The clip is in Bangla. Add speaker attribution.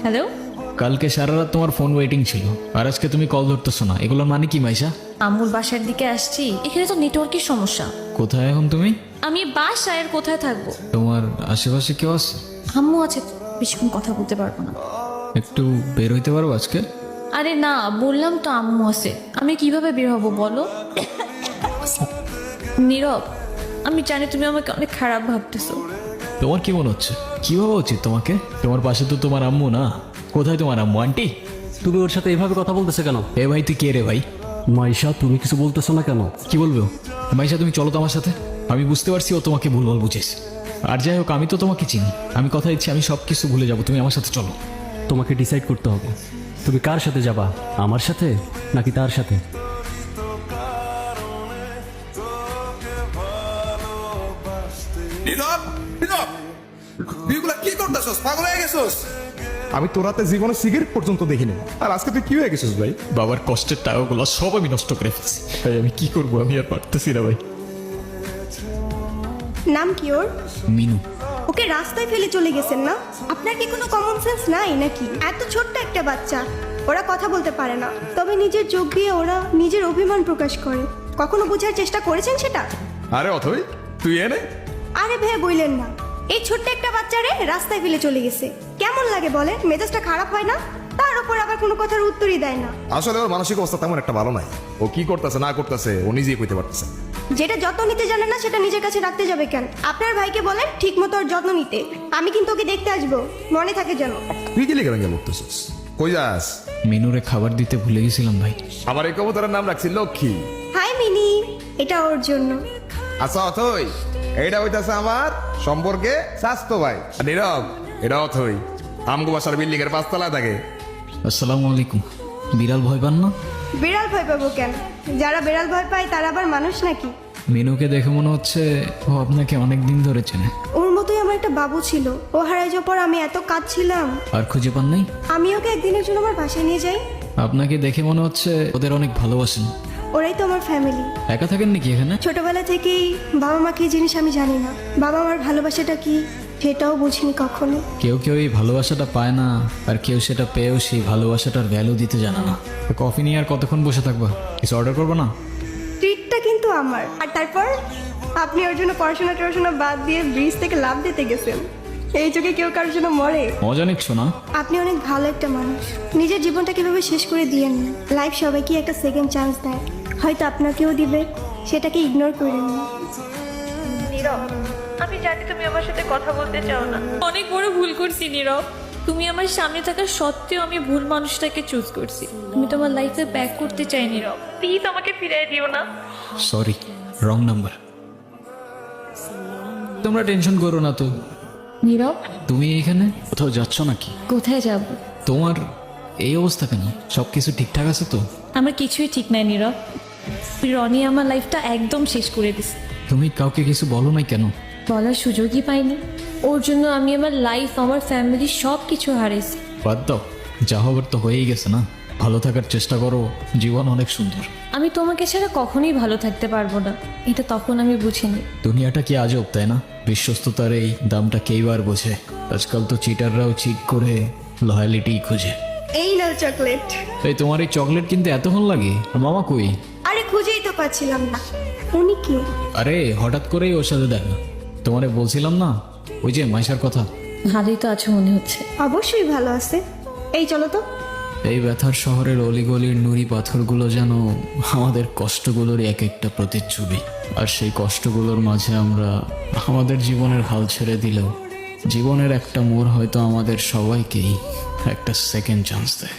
Speaker 1: হ্যালো,
Speaker 2: কালকে সারা রাত তোমার ফোন ওয়েটিং ছিল, আর আজকে তুমি কল ধরতেছো না, এগুলোর মানে কি মাইশা?
Speaker 1: আম্মুর বাসার দিকে আসছি, এখানে তো নেটওয়ার্কের সমস্যা।
Speaker 2: কোথায় এখন তুমি?
Speaker 1: আমি বাসায়, আর কোথায় থাকবো?
Speaker 2: তোমার আশেপাশে কেউ আছে?
Speaker 1: আম্মু আছে তো, বেশিক্ষণ কথা বলতে পারবো না।
Speaker 2: একটু বের হইতে পারবো আজকে?
Speaker 1: আরে না, বললাম তো আম্মু আছে, আমি কিভাবে বের হবো বলো? নীরব, আমি জানি তুমি আমাকে অনেক খারাপ ভাবতেছো।
Speaker 2: তোমার কি মনে হচ্ছে? কি ভাবা উচিত তোমাকে? তোমার পাশে তো তোমার আম্মু না। কোথায় তোমার আম্মু? আন্টি?
Speaker 3: তুমি ওর সাথে এভাবে কথা বলতেছে কেন?
Speaker 2: এ ভাই, তুই কে রে ভাই?
Speaker 3: মাইশা, তুমি কিছু বলতেছো না কেন?
Speaker 2: কি বলবো? মাইশা, তুমি চলো তো আমার সাথে। আমি বুঝতে পারছি ও তোমাকে ভুলভাল বুঝেছে। আর যাই হোক, আমি তো তোমাকে চিনি। আমি কথা দিচ্ছি, আমি সব কিছু ভুলে যাবো, তুমি আমার সাথে চলো।
Speaker 3: তোমাকে ডিসাইড করতে হবে, তুমি কার সাথে যাবা, আমার সাথে নাকি তার সাথে?
Speaker 4: নীরব, নীরব, তুইগুলা কি করতেছস? পাগল হয়ে গেছস?
Speaker 5: আমি তোর হাতে জীবনে সিগারেট পর্যন্ত দেখিনি, আর আজকে তুই কি হয়ে গেছিস ভাই?
Speaker 2: বাবার কষ্টের টাকাগুলো সব আমি নষ্ট করে ফেলছি ভাই। আমি কি করবো? আমি আর পারতেছি না ভাই।
Speaker 6: নাম কি ওর?
Speaker 2: মিনু।
Speaker 6: ওকে রাস্তায় ফেলে চলে গেছেন না? আপনার কি কোনো কমন সেন্স নাই নাকি? এত ছোট্ট একটা বাচ্চা, ওরা কথা বলতে পারে না, তবে নিজের চোখ দিয়ে ওরা নিজের অভিমান প্রকাশ করে। কখনো বোঝার চেষ্টা করেছেন সেটা?
Speaker 5: আরে অথই, তুই এনে
Speaker 6: আরে ভেবে বললেন না, এই ছোট্ট একটা বাচ্চারে রাস্তায় ফেলে চলে গেছে। কেমন লাগে বলেন? মেজাজটা খারাপ হয় না? তার উপর আবার কোনো কথার উত্তরই দেয় না।
Speaker 5: আসলে ওর মানসিক অবস্থা তেমন একটা ভালো নাই। ও কি করতেছে না করতেছে ও নিজেই কইতে পারতেছে।
Speaker 6: যেটা যত্ন নিতে জানে না সেটা নিজের কাছে রাখতে যাবে কেন? আপনার ভাইকে বলেন ঠিক মতো ওর যত্ন নিতে। আমি কিন্তু ওকে দেখতে আসবো, মনে থাকে যেন।
Speaker 5: তুই কি লিখে ভেঙে বলতেছিস? কই যাস?
Speaker 2: মিনুরে খাবার দিতে ভুলে গেছিলাম ভাই।
Speaker 5: আমার এই কবুতরের নাম রাখছি লক্ষ্মী।
Speaker 6: হাই মিনি, এটা ওর জন্য।
Speaker 5: আচ্ছা অথই, এইটা হইতাছে আমার সম্পর্কে স্বাস্থ্য ভাই। আর নীরব, এটা অথই আমগো বাসার বিল্ডিং এর 5 তলায় থাকে।
Speaker 2: আসসালামু আলাইকুম। বিড়াল ভয় পান না?
Speaker 6: বিড়াল ভয় পাবো কেন? যারা বিড়াল ভয় পায় তারা আবার মানুষ নাকি?
Speaker 2: মিনুকে দেখে মনে হচ্ছে ও আপনাকে অনেক দিন ধরে চেনে।
Speaker 6: ওর মতোই আমার একটা বাবু ছিল, ও হারাই যাওয়ার পর আমি এত কাঁদছিলাম।
Speaker 2: আর খুঁজে পান নাই?
Speaker 6: আমি ওকে একদিনের জন্য আমার বাসায় নিয়ে যাই।
Speaker 2: আপনাকে দেখে মনে হচ্ছে ওদের অনেক ভালোবাসেন।
Speaker 6: ওরাই তো আমার ফ্যামিলি।
Speaker 2: একা থাকেন নাকি এখানে?
Speaker 6: ছোটবেলা থেকেই বাবা মাকে এই জিনিস আমি জানি না। বাবা মার ভালোবাসাটা কি সেটাও বুঝিনি কখনো।
Speaker 2: কেউ কেউ এই ভালোবাসাটা পায় না, আর কেউ সেটা পেয়েও সেই ভালোবাসাটার ভ্যালু দিতে জানে না। কফি নিয়ে আর কতক্ষণ বসে থাকবা? কিছু অর্ডার করবো না?
Speaker 6: ট্রিটটা কিন্তু আমার। আর তারপর আপনি ওর জন্য পড়াশোনা বাদ দিয়ে ব্রিজ থেকে লাফ দিতে গেছেন। এই যুগে কেউ কারোর জন্য মরে?
Speaker 2: মজা নিচ্ছ না?
Speaker 6: আপনি অনেক ভালো একটা মানুষ। নিজের জীবনটা কিভাবে শেষ করে দিয়েন না। লাইফ সবাইকে একটা সেকেন্ড চান্স দেয়, হয়তো আপনাকেও দিবে, সেটাকে ইগনোর করেন না।
Speaker 1: নীরব, আমি জানি তুমি আমার সাথে কথা বলতে চাও না। অনেক বড় ভুল করছি নীরব। তুমি আমার সামনে থাকা সত্ত্বেও আমি ভুল মানুষটাকে চুজ করছি। আমি তোমার লাইফে ব্যাক করতে চাই নীরব, প্লিজ আমাকে ফিরিয়ে দিও না।
Speaker 2: Sorry, wrong number. তোমরা টেনশন করো না তো।
Speaker 1: নীরব,
Speaker 2: তুমি এখানে কোথাও যাচ্ছ নাকি?
Speaker 1: কোথায় যাব?
Speaker 2: তোমার এই অবস্থা কেন? সব কিছু ঠিকঠাক আছে তো?
Speaker 1: আমার কিছুই ঠিক নাই নীরব। রনি আমার লাইফটা একদম শেষ করে দিছে।
Speaker 2: তুমি কাউকে কিছু বলো নাই কেন?
Speaker 1: বলার সুযোগই পাইনি। ওর জন্য আমি আমার লাইফ, আমার ফ্যামিলি সব কিছু হারাইছি।
Speaker 2: বাদ দাও, যা হবার তো হয়েই গেছে না। ভালো থাকার চেষ্টা করো, জীবন অনেক সুন্দর।
Speaker 1: আমি তোমাকে ছাড়া কখনোই ভালো থাকতে পারবো না, এটা তখন আমি বুঝিনি।
Speaker 2: দুনিয়াটা কি আজব, তাই না? বিশ্বস্ততার এই দামটা কেই বার বোঝে। আজকাল তো চিটাররাও চিট করে লয়ালিটি খুঁজে।
Speaker 6: এই নাও চকলেট।
Speaker 2: এই তোমার এই চকলেট কিনতে এতক্ষণ লাগে? আর মামা কই?
Speaker 6: আরে খুঁজেই তো পাচ্ছিলাম না। উনি কি?
Speaker 2: আরে হঠাৎ করেই ওর সাথে দেখা। তোমারে বলছিলাম না ওই যে মাইশার কথা।
Speaker 1: ভালোই তো আছো মনে হচ্ছে।
Speaker 6: অবশ্যই ভালো আছে। এই চলো তো।
Speaker 2: এই ব্যথার শহরের অলিগলির নুড়ি পাথরগুলো যেন আমাদের কষ্টগুলোর এক একটা প্রতিচ্ছবি। আর সেই কষ্টগুলোর মাঝে আমরা আমাদের জীবনের হাল ছেড়ে দিলেও জীবনের একটা মোড় হয়তো আমাদের সবাইকেই একটা সেকেন্ড চান্স দেয়।